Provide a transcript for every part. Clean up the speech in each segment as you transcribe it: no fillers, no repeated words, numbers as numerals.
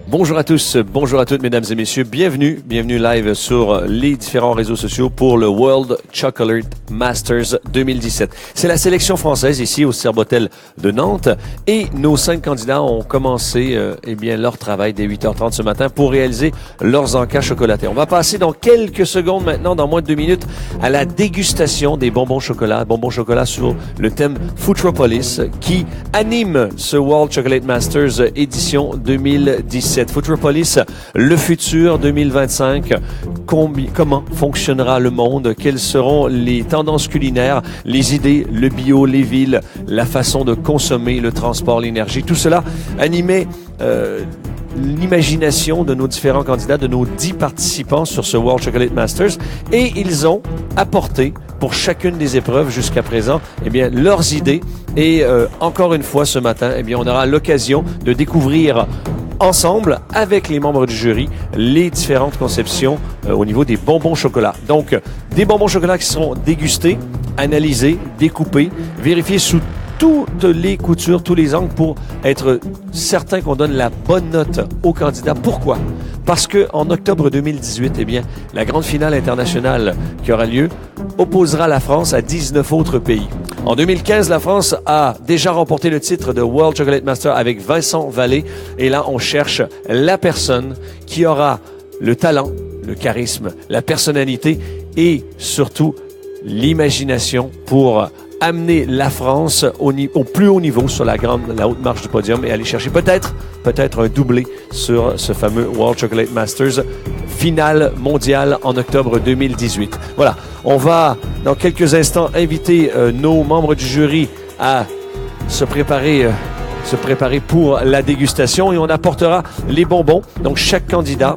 Bonjour à tous, bonjour à toutes mesdames et messieurs, bienvenue live sur les différents réseaux sociaux pour le World Chocolate Masters 2017. C'est la sélection française ici au Serbotel de Nantes et nos 5 candidats ont commencé leur travail dès 8h30 ce matin pour réaliser leurs encas chocolatés. On va passer dans quelques secondes maintenant, dans moins de 2 minutes, à la dégustation des bonbons chocolat sur le thème Futuropolis qui anime ce World Chocolate Masters édition 2017. Futuropolis, le futur 2025, comment fonctionnera le monde, quelles seront les tendances culinaires, les idées, le bio, les villes, la façon de consommer, le transport, l'énergie, tout cela animé l'imagination de nos différents candidats, de nos 10 participants sur ce World Chocolate Masters et ils ont apporté pour chacune des épreuves jusqu'à présent, leurs idées et encore une fois ce matin, on aura l'occasion de découvrir ensemble, avec les membres du jury, les différentes conceptions au niveau des bonbons chocolat. Donc, des bonbons chocolat qui seront dégustés, analysés, découpés, vérifiés sous toutes les coutures, tous les angles pour être certain qu'on donne la bonne note aux candidats. Pourquoi? Parce que en octobre 2018, la grande finale internationale qui aura lieu opposera la France à 19 autres pays. En 2015, la France a déjà remporté le titre de World Chocolate Master avec Vincent Vallée. Et là, on cherche la personne qui aura le talent, le charisme, la personnalité et surtout l'imagination pour amener la France au plus haut niveau sur la haute marche du podium et aller chercher peut-être un doublé sur ce fameux World Chocolate Masters finale mondiale en octobre 2018. Voilà, on va dans quelques instants inviter nos membres du jury à se préparer pour la dégustation et on apportera les bonbons. Donc chaque candidat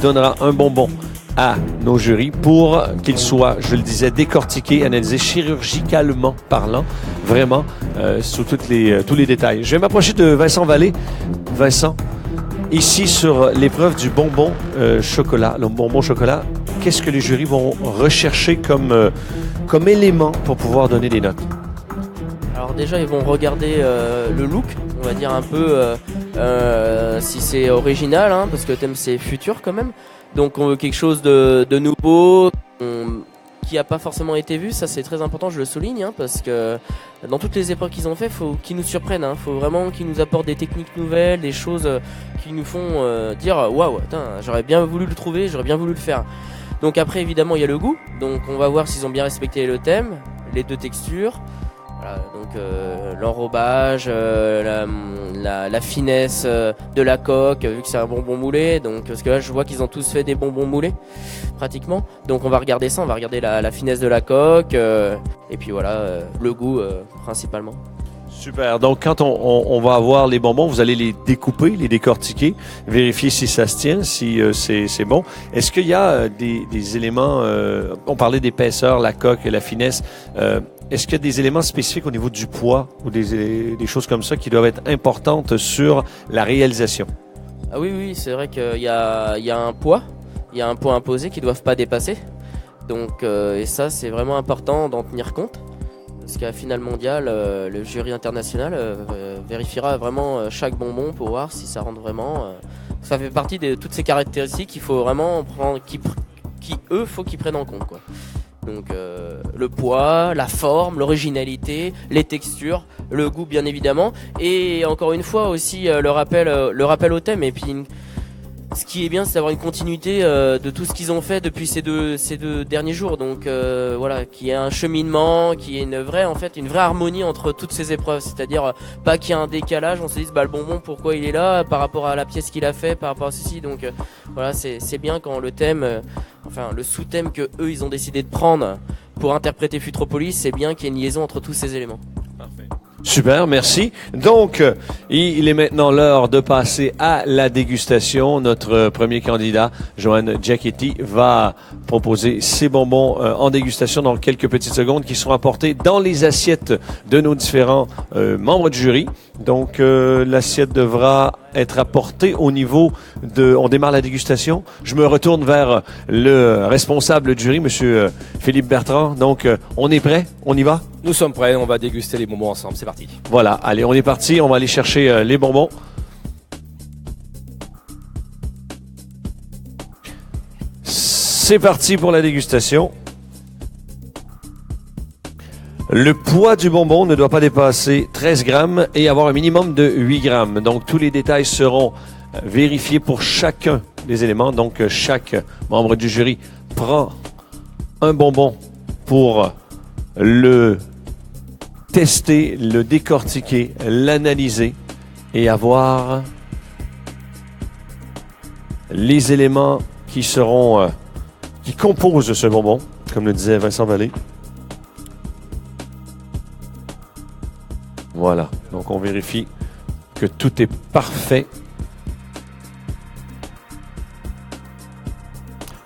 donnera un bonbon à nos jurys pour qu'ils soient, je le disais, décortiqués, analysés chirurgicalement parlant, vraiment, sous tous les détails. Je vais m'approcher de Vincent Vallée. Vincent, ici sur l'épreuve du bonbon chocolat, le bonbon chocolat, qu'est-ce que les jurys vont rechercher comme élément pour pouvoir donner des notes? Alors déjà, ils vont regarder le look, on va dire un peu si c'est original, parce que le thème c'est futur quand même. Donc on veut quelque chose de nouveau, qui n'a pas forcément été vu, ça c'est très important, je le souligne, parce que dans toutes les épreuves qu'ils ont fait, il faut qu'ils nous surprennent, faut vraiment qu'ils nous apportent des techniques nouvelles, des choses qui nous font dire « Waouh, j'aurais bien voulu le trouver, j'aurais bien voulu le faire ». Donc après évidemment il y a le goût, donc on va voir s'ils ont bien respecté le thème, les 2 textures. Voilà, donc l'enrobage, la finesse de la coque, vu que c'est un bonbon moulé, donc parce que là je vois qu'ils ont tous fait des bonbons moulés pratiquement, donc on va regarder ça, on va regarder la finesse de la coque et puis voilà, le goût principalement. Super. Donc, quand on va avoir les bonbons, vous allez les découper, les décortiquer, vérifier si ça se tient, si c'est bon. Est-ce qu'il y a des éléments, on parlait d'épaisseur, la coque, la finesse, est-ce qu'il y a des éléments spécifiques au niveau du poids ou des choses comme ça qui doivent être importantes sur la réalisation? Ah oui, c'est vrai qu'il y a un poids, il y a un poids imposé qu'ils ne doivent pas dépasser. Donc, et ça, c'est vraiment important d'en tenir compte. Parce qu'à la finale mondiale, le jury international vérifiera vraiment chaque bonbon pour voir si ça rentre vraiment. Ça fait partie de toutes ces caractéristiques qu'il faut vraiment prendre, faut qu'ils prennent en compte, quoi. Donc le poids, la forme, l'originalité, les textures, le goût bien évidemment, et encore une fois aussi le rappel au thème. Et puis ce qui est bien, c'est d'avoir une continuité de tout ce qu'ils ont fait depuis ces deux derniers jours. Donc voilà, qu'il y ait un cheminement, qu'il y ait une vraie harmonie entre toutes ces épreuves. C'est-à-dire pas qu'il y ait un décalage, on se dise le bonbon pourquoi il est là par rapport à la pièce qu'il a fait, par rapport à ceci. Donc voilà, c'est bien quand le thème, le sous-thème que eux ils ont décidé de prendre pour interpréter Futuropolis, c'est bien qu'il y ait une liaison entre tous ces éléments. Parfait. Super, merci. Donc, il est maintenant l'heure de passer à la dégustation. Notre premier candidat, Johan Giachetti, va proposer ses bonbons en dégustation dans quelques petites secondes qui seront apportés dans les assiettes de nos différents membres du jury. Donc, l'assiette devra être apportée au niveau de... On démarre la dégustation. Je me retourne vers le responsable du jury, Monsieur Philippe Bertrand. Donc, on est prêt? On y va? Nous sommes prêts, on va déguster les bonbons ensemble, c'est parti. Voilà, allez, on est parti, on va aller chercher les bonbons. C'est parti pour la dégustation. Le poids du bonbon ne doit pas dépasser 13 grammes et avoir un minimum de 8 grammes. Donc, tous les détails seront vérifiés pour chacun des éléments. Donc, chaque membre du jury prend un bonbon pour le tester, le décortiquer, l'analyser et avoir les éléments qui seront qui composent ce bonbon, comme le disait Vincent Vallée. Voilà, donc on vérifie que tout est parfait.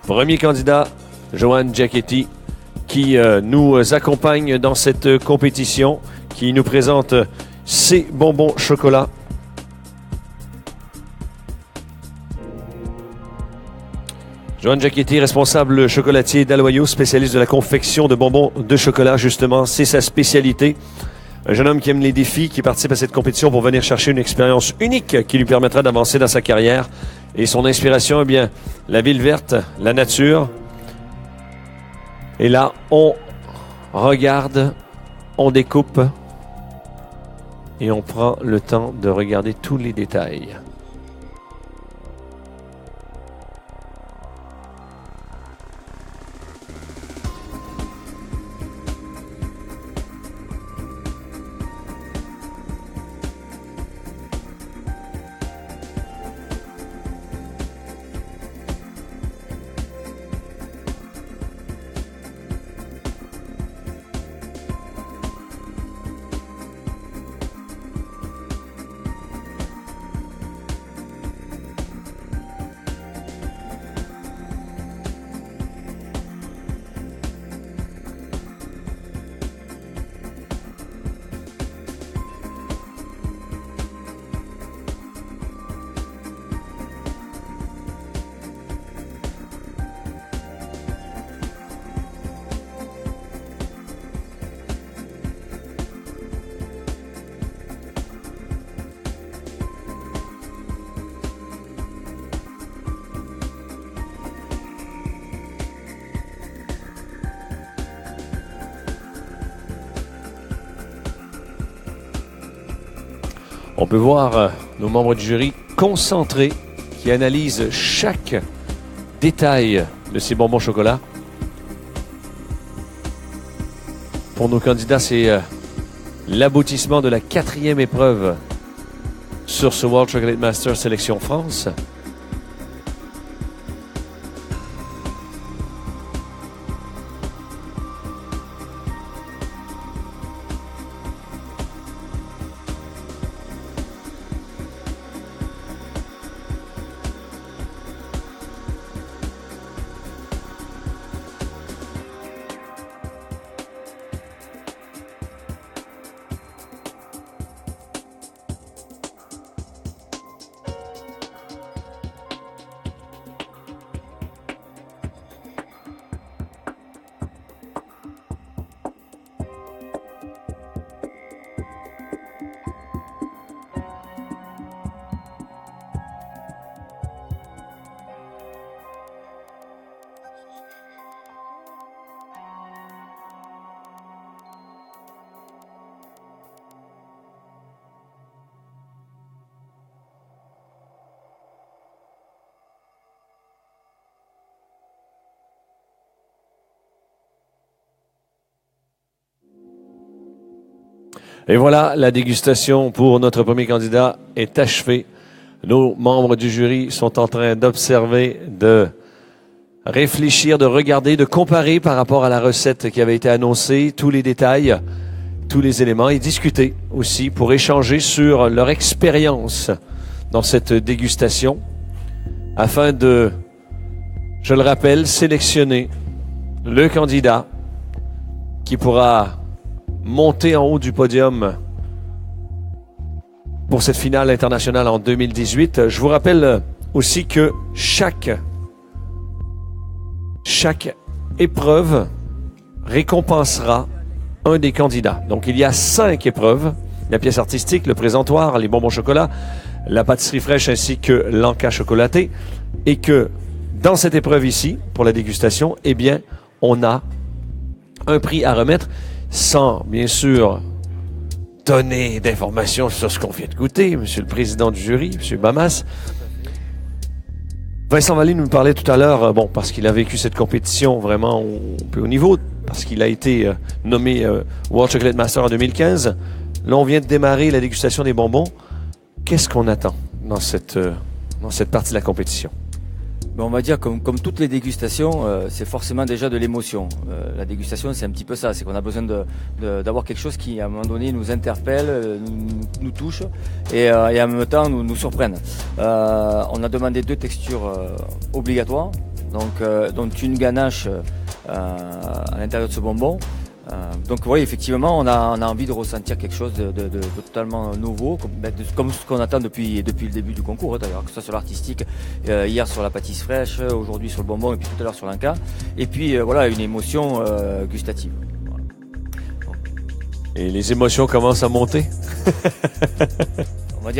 Premier candidat, Joanne Giacchetti, qui nous accompagne dans cette compétition, qui nous présente ses bonbons chocolat. Joanne Giacchetti, responsable chocolatier d'Aloyau, spécialiste de la confection de bonbons de chocolat, justement, c'est sa spécialité. Un jeune homme qui aime les défis, qui participe à cette compétition pour venir chercher une expérience unique qui lui permettra d'avancer dans sa carrière. Et son inspiration, eh bien, la ville verte, la nature. Et là, on regarde, on découpe et on prend le temps de regarder tous les détails. On peut voir nos membres du jury concentrés qui analysent chaque détail de ces bonbons chocolat. Pour nos candidats, c'est l'aboutissement de la 4e épreuve sur ce World Chocolate Masters Sélection France. Et voilà, la dégustation pour notre premier candidat est achevée. Nos membres du jury sont en train d'observer, de réfléchir, de regarder, de comparer par rapport à la recette qui avait été annoncée, tous les détails, tous les éléments, et discuter aussi pour échanger sur leur expérience dans cette dégustation afin de, je le rappelle, sélectionner le candidat qui pourra monter en haut du podium pour cette finale internationale en 2018. Je vous rappelle aussi que chaque épreuve récompensera un des candidats. Donc, il y a 5 épreuves. La pièce artistique, le présentoir, les bonbons chocolat, la pâtisserie fraîche ainsi que l'encas chocolaté. Et que dans cette épreuve ici, pour la dégustation, eh bien, on a un prix à remettre sans, bien sûr, donner d'informations sur ce qu'on vient de goûter. Monsieur le président du jury, Monsieur Bamas. Vincent Vallée nous parlait tout à l'heure, bon, parce qu'il a vécu cette compétition vraiment au plus haut niveau, parce qu'il a été nommé World Chocolate Master en 2015. Là, on vient de démarrer la dégustation des bonbons. Qu'est-ce qu'on attend dans cette partie de la compétition? Ben, on va dire comme toutes les dégustations, c'est forcément déjà de l'émotion. La dégustation, c'est un petit peu ça, c'est qu'on a besoin d'avoir quelque chose qui, à un moment donné, nous interpelle, nous touche et en même temps nous surprenne. On a demandé 2 textures obligatoires, donc une ganache à l'intérieur de ce bonbon. Donc oui, effectivement, on a envie de ressentir quelque chose de totalement nouveau, comme ce qu'on attend depuis le début du concours, d'ailleurs, que ce soit sur l'artistique, hier sur la pâtisse fraîche, aujourd'hui sur le bonbon et puis tout à l'heure sur l'Inca. Et puis voilà, une émotion gustative. Voilà. Et les émotions commencent à monter?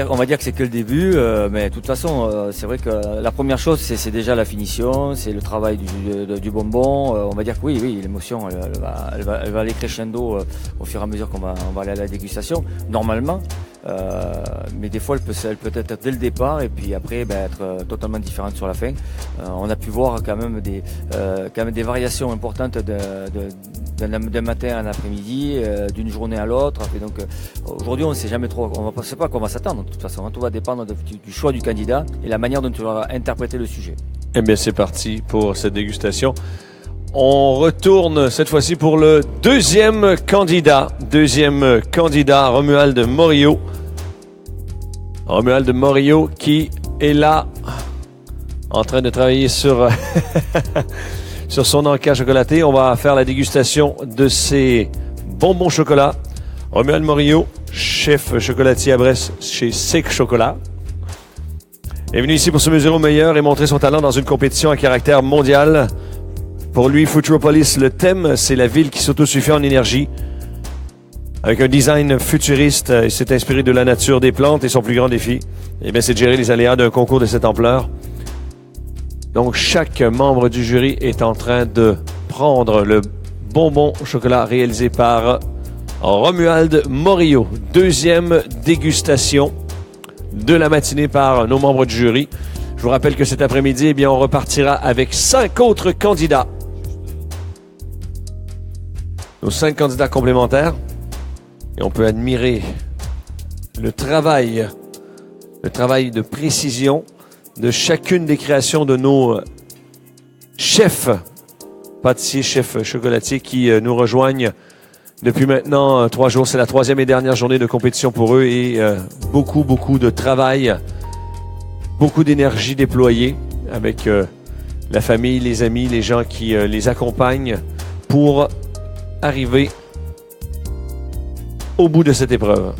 On va dire que c'est que le début, mais de toute façon, c'est vrai que la première chose, c'est déjà la finition, c'est le travail du bonbon. On va dire que oui, l'émotion, elle va aller crescendo au fur et à mesure qu'on va aller à la dégustation, normalement. Mais des fois, elle peut être dès le départ et puis après être totalement différente sur la fin. On a pu voir quand même des variations importantes d'un matin à un après-midi, d'une journée à l'autre. Et donc aujourd'hui, on ne sait jamais trop, on ne sait pas à quoi on va s'attendre. De toute façon, tout va dépendre du choix du candidat et la manière dont tu vas interpréter le sujet. Eh bien, c'est parti pour cette dégustation. On retourne cette fois-ci pour le deuxième candidat, Romuald Morillo. Romuald Morillo qui est là en train de travailler sur, sur son encas chocolaté. On va faire la dégustation de ces bonbons chocolat. Romuald Morillo, chef chocolatier à Brest chez Sec Chocolat, est venu ici pour se mesurer au meilleur et montrer son talent dans une compétition à caractère mondial. Pour lui, Futuropolis, le thème, c'est la ville qui s'autosuffit en énergie. Avec un design futuriste, il s'est inspiré de la nature, des plantes et son plus grand défi, eh bien, c'est de gérer les aléas d'un concours de cette ampleur. Donc, chaque membre du jury est en train de prendre le bonbon au chocolat réalisé par Romuald Morillo. Deuxième dégustation de la matinée par nos membres du jury. Je vous rappelle que cet après-midi, eh bien, on repartira avec 5 autres candidats. Nos 5 candidats complémentaires. Et on peut admirer le travail de précision de chacune des créations de nos chefs pâtissiers, chefs chocolatiers qui nous rejoignent depuis maintenant 3 jours. C'est la 3e et dernière journée de compétition pour eux et beaucoup de travail, beaucoup d'énergie déployée avec la famille, les amis, les gens qui les accompagnent pour arriver au bout de cette épreuve.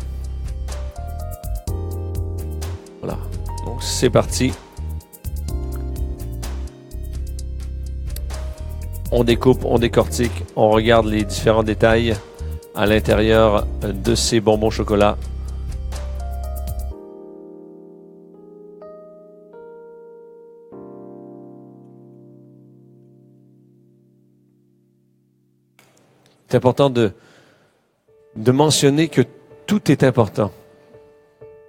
Voilà. Donc, c'est parti. On découpe, on décortique, on regarde les différents détails à l'intérieur de ces bonbons chocolat. C'est important de mentionner que tout est important.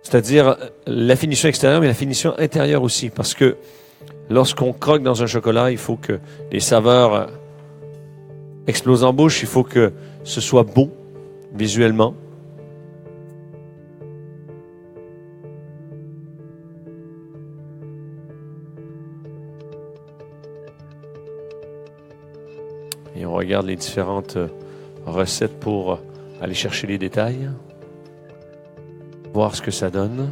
C'est-à-dire la finition extérieure, mais la finition intérieure aussi. Parce que lorsqu'on croque dans un chocolat, il faut que les saveurs explosent en bouche. Il faut que ce soit beau visuellement. Et on regarde les différentes recettes pour aller chercher les détails, voir ce que ça donne.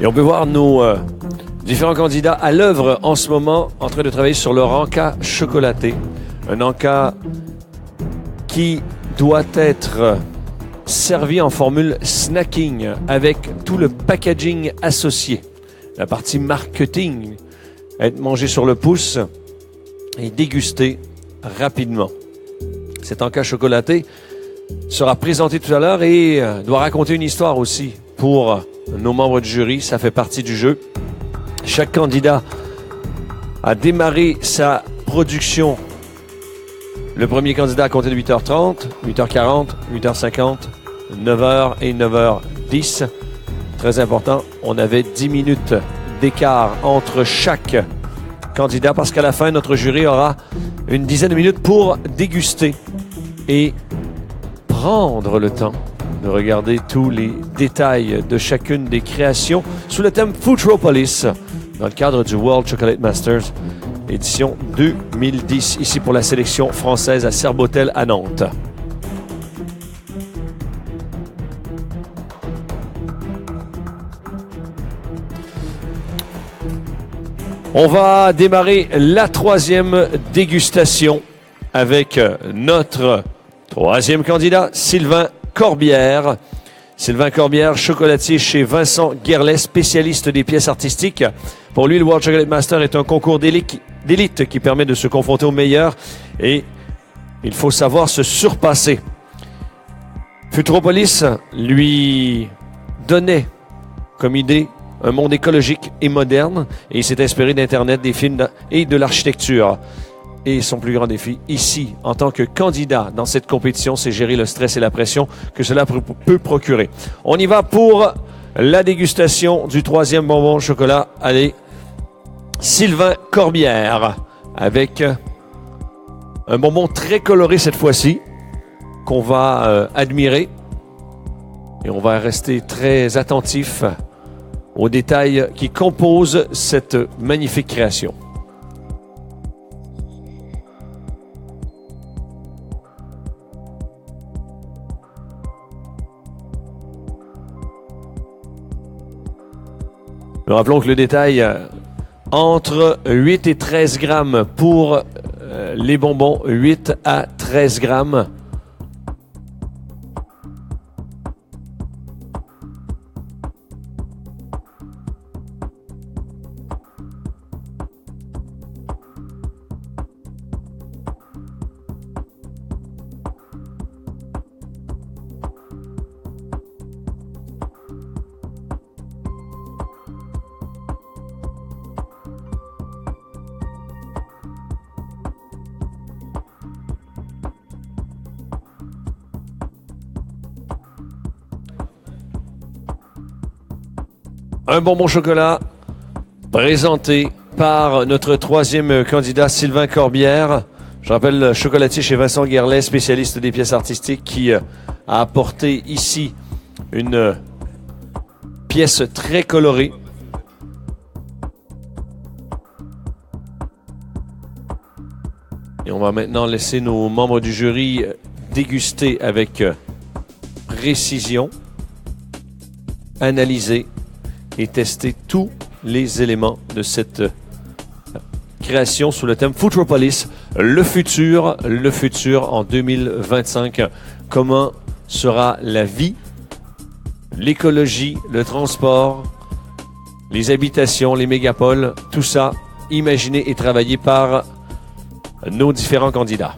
Et on peut voir nos différents candidats à l'œuvre en ce moment, en train de travailler sur leur encas chocolaté. Un encas qui doit être servi en formule snacking avec tout le packaging associé. La partie marketing, être mangé sur le pouce et dégusté rapidement. Cet encas chocolaté sera présenté tout à l'heure et doit raconter une histoire aussi pour nos membres du jury. Ça fait partie du jeu. Chaque candidat a démarré sa production. Le premier candidat a compté de 8h30, 8h40, 8h50, 9h et 9h10. Très important, on avait 10 minutes d'écart entre chaque candidat parce qu'à la fin, notre jury aura une dizaine de minutes pour déguster et prendre le temps de regarder tous les détails de chacune des créations sous le thème Futuropolis dans le cadre du World Chocolate Masters édition 2010 ici pour la sélection française à Serbotel à Nantes. On va démarrer la troisième dégustation avec notre troisième candidat, Sylvain Corbière. Sylvain Corbière, chocolatier chez Vincent Guerlet, spécialiste des pièces artistiques. Pour lui, le World Chocolate Master est un concours d'élite qui permet de se confronter aux meilleurs et il faut savoir se surpasser. Futuropolis lui donnait comme idée un monde écologique et moderne et il s'est inspiré d'Internet, des films et de l'architecture. Et son plus grand défi ici, en tant que candidat dans cette compétition, c'est gérer le stress et la pression que cela peut procurer. On y va pour la dégustation du troisième bonbon au chocolat. Allez, Sylvain Corbière, avec un bonbon très coloré cette fois-ci, qu'on va admirer. Et on va rester très attentif aux détails qui composent cette magnifique création. Nous rappelons que le détail entre 8 et 13 grammes pour les bonbons, 8 à 13 grammes. Un bonbon chocolat présenté par notre troisième candidat, Sylvain Corbière. Je rappelle, le chocolatier chez Vincent Guerlet, spécialiste des pièces artistiques, qui a apporté ici une pièce très colorée. Et on va maintenant laisser nos membres du jury déguster avec précision, analyser et tester tous les éléments de cette création sous le thème Futuropolis, le futur en 2025. Comment sera la vie, l'écologie, le transport, les habitations, les mégapoles, tout ça imaginé et travaillé par nos différents candidats.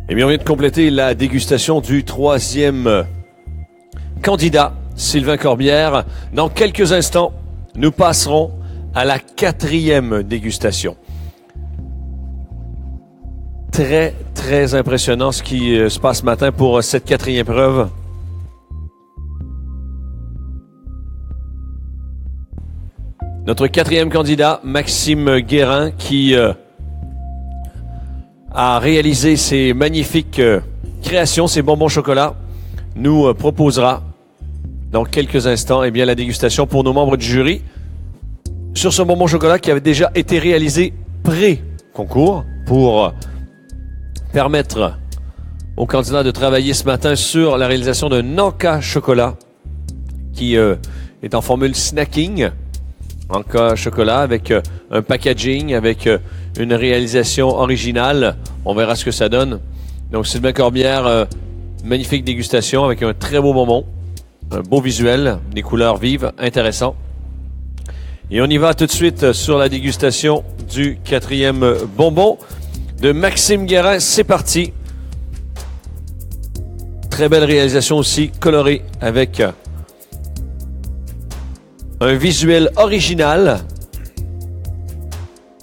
Eh bien, on vient de compléter la dégustation du troisième candidat, Sylvain Corbière. Dans quelques instants, nous passerons à la quatrième dégustation. Très, très impressionnant ce qui se passe ce matin pour cette quatrième preuve. Notre quatrième candidat, Maxime Guérin, qui a réalisé ces magnifiques créations, ces bonbons chocolat, nous proposera dans quelques instants eh bien, la dégustation pour nos membres du jury sur ce bonbon chocolat qui avait déjà été réalisé pré-concours pour permettre aux candidats de travailler ce matin sur la réalisation d'un Nanka chocolat qui est en formule snacking. Nanka chocolat avec un packaging, avec une réalisation originale. On verra ce que ça donne. Donc Sylvain Corbière, magnifique dégustation avec un très beau bonbon, un beau visuel, des couleurs vives, intéressant. Et on y va tout de suite sur la dégustation du quatrième bonbon de Maxime Guérin. C'est parti. Très belle réalisation aussi, colorée avec un visuel original.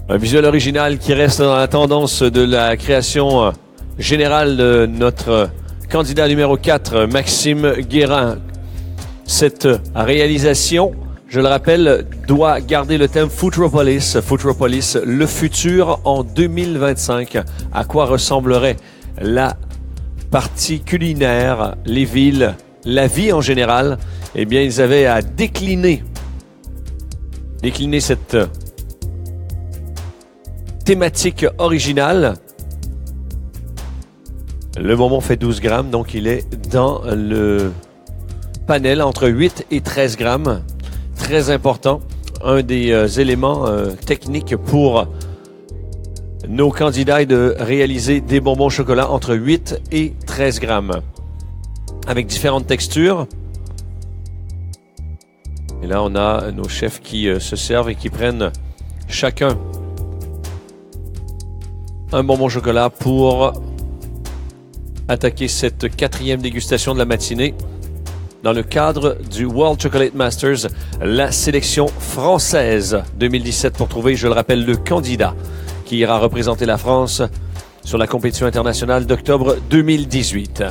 Un visuel original qui reste dans la tendance de la création générale de notre candidat numéro 4, Maxime Guérin. Cette réalisation, je le rappelle, doit garder le thème Futuropolis. Futuropolis, le futur en 2025. À quoi ressemblerait la partie culinaire, les villes, la vie en général? Eh bien, ils avaient à décliner cette thématique originale. Le bonbon fait 12 grammes, donc il est dans le panel entre 8 et 13 grammes. Très important, un des éléments techniques pour nos candidats est de réaliser des bonbons au chocolat entre 8 et 13 grammes. Avec différentes textures. Et là, on a nos chefs qui se servent et qui prennent chacun un bonbon au chocolat pour attaquer cette quatrième dégustation de la matinée dans le cadre du World Chocolate Masters, la sélection française 2017 pour trouver, je le rappelle, le candidat qui ira représenter la France sur la compétition internationale d'octobre 2018.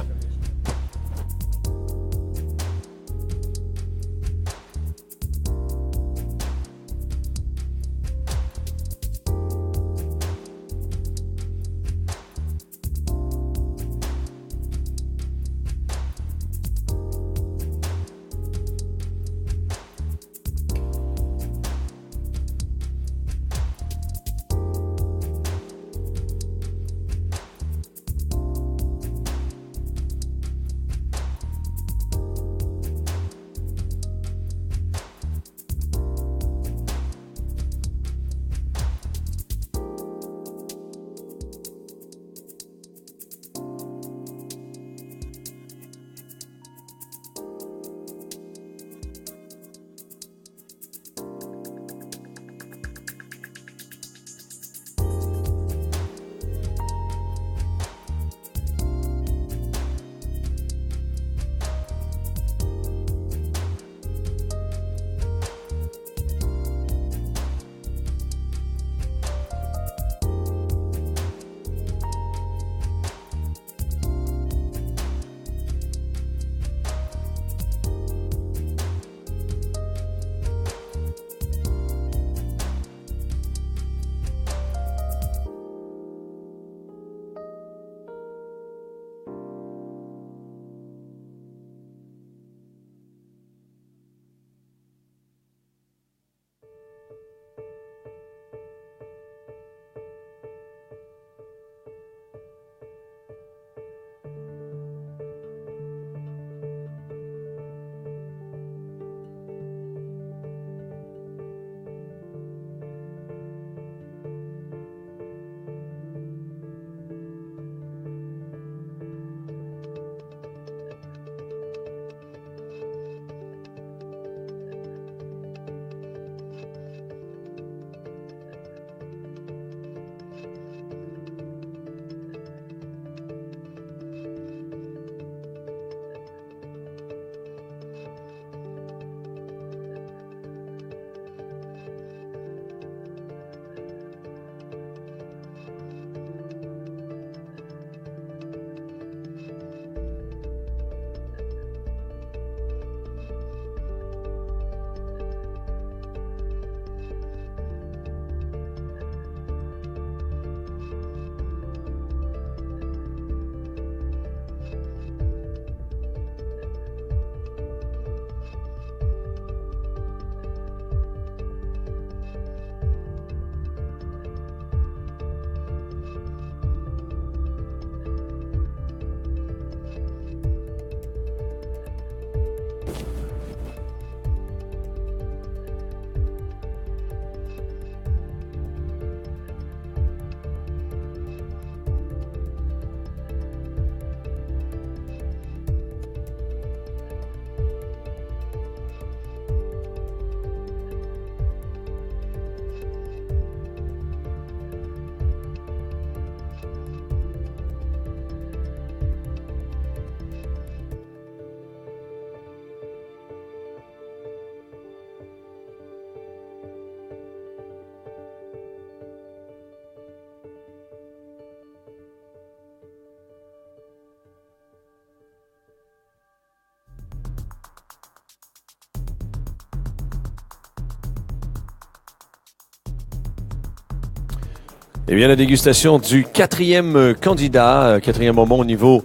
Eh bien, la dégustation du quatrième candidat, quatrième bonbon au niveau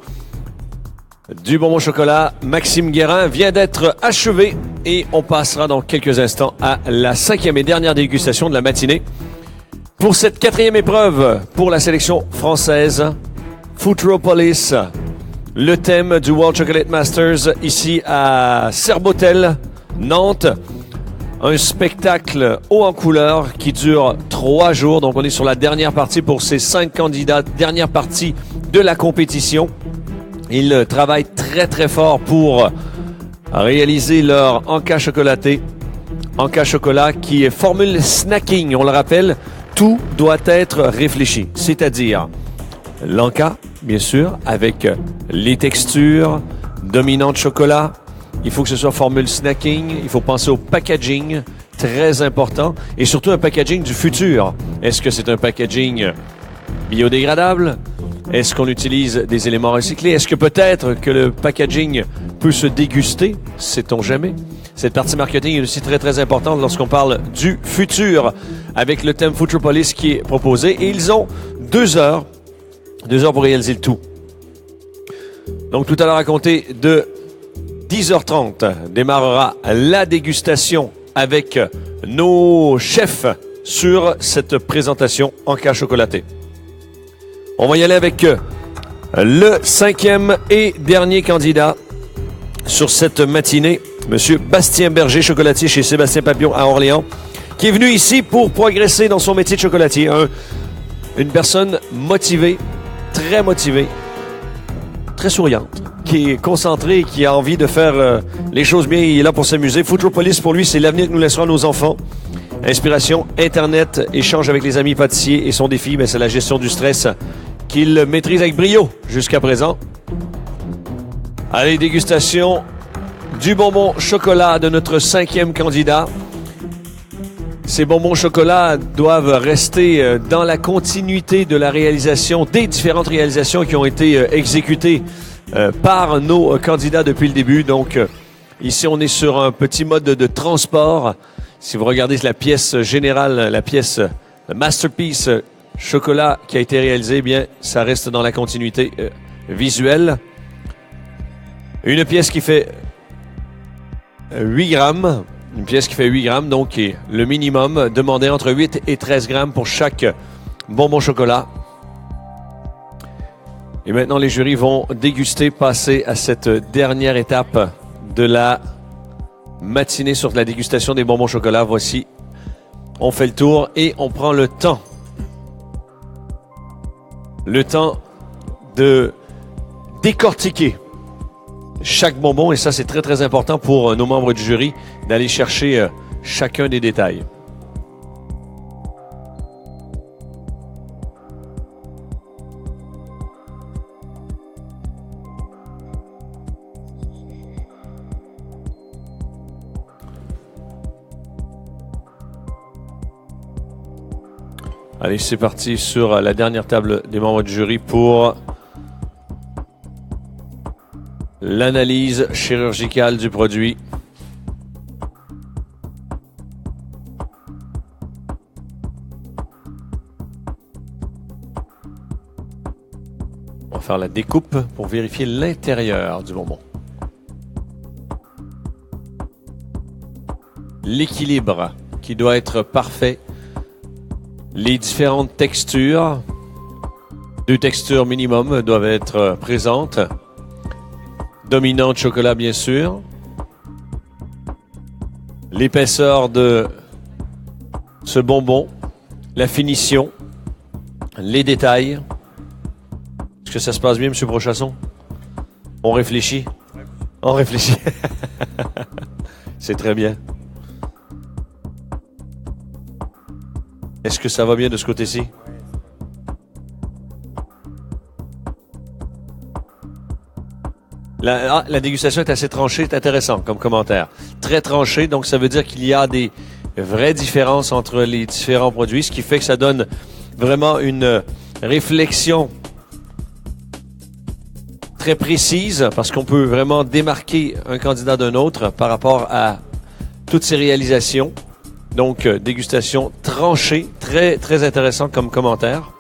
du bonbon chocolat, Maxime Guérin, vient d'être achevée et on passera dans quelques instants à la cinquième et dernière dégustation de la matinée. Pour cette quatrième épreuve, pour la sélection française, Futuropolis, le thème du World Chocolate Masters ici à Serbotel, Nantes. Un spectacle haut en couleur qui dure 3 jours. Donc, on est sur la dernière partie pour ces 5 candidats. Dernière partie de la compétition. Ils travaillent très, très fort pour réaliser leur encas chocolaté. Encas chocolat qui est formule snacking. On le rappelle, tout doit être réfléchi. C'est-à-dire l'encas, bien sûr, avec les textures dominantes chocolat. Il faut que ce soit formule snacking. Il faut penser au packaging, très important. Et surtout un packaging du futur. Est-ce que c'est un packaging biodégradable? Est-ce qu'on utilise des éléments recyclés? Est-ce que peut-être que le packaging peut se déguster? Sait-on jamais? Cette partie marketing est aussi très, très importante lorsqu'on parle du futur avec le thème Futuropolis qui est proposé. Et ils ont 2 heures. 2 heures pour réaliser le tout. Donc, tout à l'heure, à compter de 10h30 démarrera la dégustation avec nos chefs sur cette présentation encas chocolaté. On va y aller avec le 5e et dernier candidat sur cette matinée, Monsieur Bastien Berger, chocolatier chez Sébastien Papillon à Orléans, qui est venu ici pour progresser dans son métier de chocolatier. Une personne motivée, très souriante, qui est concentré, qui a envie de faire les choses bien, il est là pour s'amuser. Futuropolis, pour lui, c'est l'avenir que nous laisserons à nos enfants. Inspiration, Internet, échange avec les amis pâtissiers et son défi, c'est la gestion du stress qu'il maîtrise avec brio jusqu'à présent. Allez, dégustation du bonbon chocolat de notre 5e candidat. Ces bonbons chocolat doivent rester dans la continuité de la réalisation, des différentes réalisations qui ont été exécutées par nos candidats depuis le début. Donc, ici, on est sur un petit mode de transport. Si vous regardez la pièce générale, la pièce Masterpiece chocolat qui a été réalisée, eh bien, ça reste dans la continuité visuelle. Une pièce qui fait 8 grammes. Une pièce qui fait 8 grammes, donc qui est le minimum demandé entre 8 et 13 grammes pour chaque bonbon chocolat. Et maintenant, les jurys vont déguster, passer à cette dernière étape de la matinée sur la dégustation des bonbons chocolat. Voici, on fait le tour et on prend le temps. Le temps de décortiquer chaque bonbon. Et ça, c'est très, très important pour nos membres du jury d'aller chercher chacun des détails. Allez, c'est parti sur la dernière table des membres du jury pour l'analyse chirurgicale du produit. On va faire la découpe pour vérifier l'intérieur du bonbon. L'équilibre qui doit être parfait. Les différentes textures, 2 textures minimum doivent être présentes. Dominante chocolat, bien sûr. L'épaisseur de ce bonbon, la finition, les détails. Est-ce que ça se passe bien, M. Prochasson? On réfléchit? On réfléchit. C'est très bien. Est-ce que ça va bien de ce côté-ci? La dégustation est assez tranchée, c'est intéressant comme commentaire. Très tranché, donc ça veut dire qu'il y a des vraies différences entre les différents produits, ce qui fait que ça donne vraiment une réflexion très précise, parce qu'on peut vraiment démarquer un candidat d'un autre par rapport à toutes ses réalisations. Donc, dégustation tranchée, très, très intéressant comme commentaire.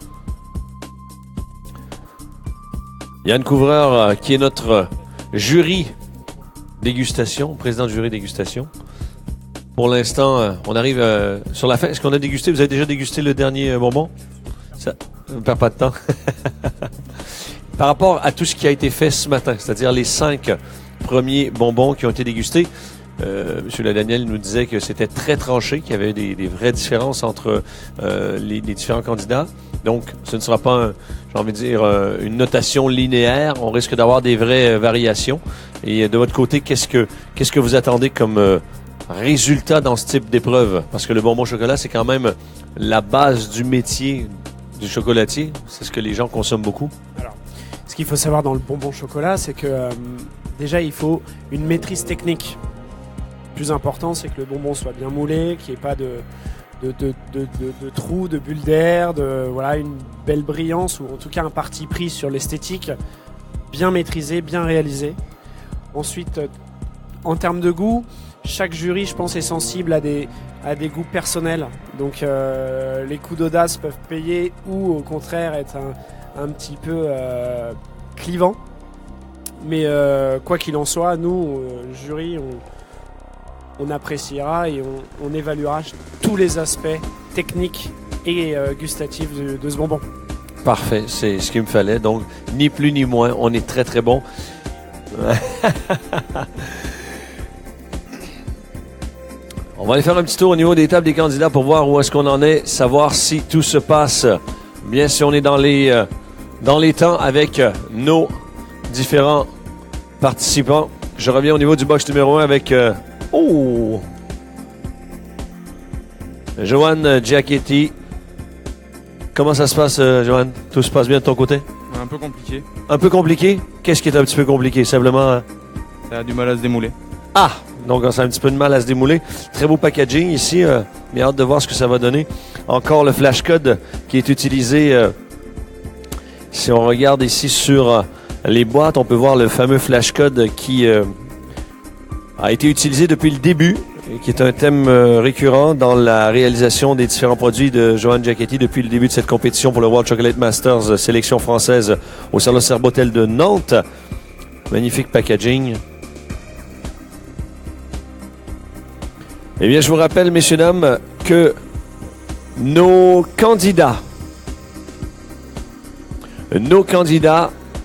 Yann Couvreur, qui est notre jury dégustation, président du jury dégustation. Pour l'instant, on arrive sur la fin. Est-ce qu'on a dégusté? Vous avez déjà dégusté le dernier bonbon? Ça ne perd pas de temps. Par rapport à tout ce qui a été fait ce matin, c'est-à-dire les 5 premiers bonbons qui ont été dégustés, M. Ladaniel nous disait que c'était très tranché, qu'il y avait des vraies différences entre les différents candidats. Donc, ce ne sera pas, j'ai envie de dire, une notation linéaire. On risque d'avoir des vraies variations. Et de votre côté, qu'est-ce que vous attendez comme résultat dans ce type d'épreuve? Parce que le bonbon chocolat, c'est quand même la base du métier du chocolatier. C'est ce que les gens consomment beaucoup. Alors, ce qu'il faut savoir dans le bonbon chocolat, c'est que déjà, il faut une maîtrise technique. Le plus important, c'est que le bonbon soit bien moulé, qu'il n'y ait pas de trous, de bulles d'air, voilà, une belle brillance ou en tout cas un parti pris sur l'esthétique bien maîtrisé, bien réalisé. Ensuite, en termes de goût, chaque jury, je pense, est sensible à des goûts personnels. Donc les coups d'audace peuvent payer ou au contraire être un petit peu clivants. Mais quoi qu'il en soit, nous, jury, on appréciera et on évaluera tous les aspects techniques et gustatifs de ce bonbon. Parfait, c'est ce qu'il me fallait. Donc, ni plus ni moins, on est très très bon. On va aller faire un petit tour au niveau des tables des candidats pour voir où est-ce qu'on en est, savoir si tout se passe bien, si on est dans les temps avec nos différents participants. Je reviens au niveau du box numéro 1 avec Johan Giachetti. Comment ça se passe, Johan? Tout se passe bien de ton côté? Un peu compliqué. Un peu compliqué? Qu'est-ce qui est un petit peu compliqué? Simplement... Ça a du mal à se démouler. Ah! Donc, ça a un petit peu de mal à se démouler. Très beau packaging ici. Mais hâte de voir ce que ça va donner. Encore le flash code qui est utilisé. Si on regarde ici sur les boîtes, on peut voir le fameux flash code qui a été utilisé depuis le début et qui est un thème récurrent dans la réalisation des différents produits de Johan Giachetti depuis le début de cette compétition pour le World Chocolate Masters sélection française au Salon Serbotel de Nantes. Magnifique packaging. Eh bien, je vous rappelle, messieurs, dames, que nos candidats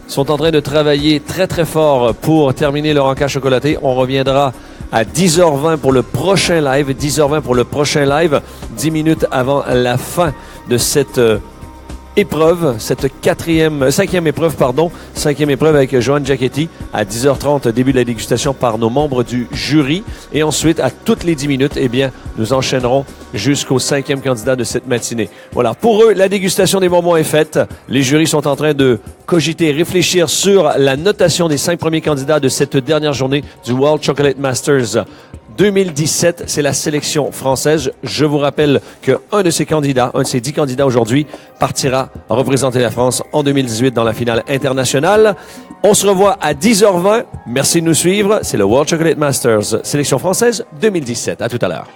sont en train de travailler très, très fort pour terminer leur encas chocolaté. On reviendra à 10h20 pour le prochain live. 10h20 pour le prochain live, 10 minutes avant la fin de cette épreuve, cette cinquième épreuve avec Johan Giachetti à 10h30, début de la dégustation par nos membres du jury. Et ensuite, à toutes les 10 minutes, eh bien, nous enchaînerons jusqu'au 5e candidat de cette matinée. Voilà. Pour eux, la dégustation des bonbons est faite. Les jurys sont en train de cogiter, réfléchir sur la notation des 5 premiers candidats de cette dernière journée du World Chocolate Masters 2017, c'est la sélection française. Je vous rappelle qu'un de ces 10 candidats aujourd'hui, partira représenter la France en 2018 dans la finale internationale. On se revoit à 10h20. Merci de nous suivre. C'est le World Chocolate Masters, sélection française 2017. À tout à l'heure.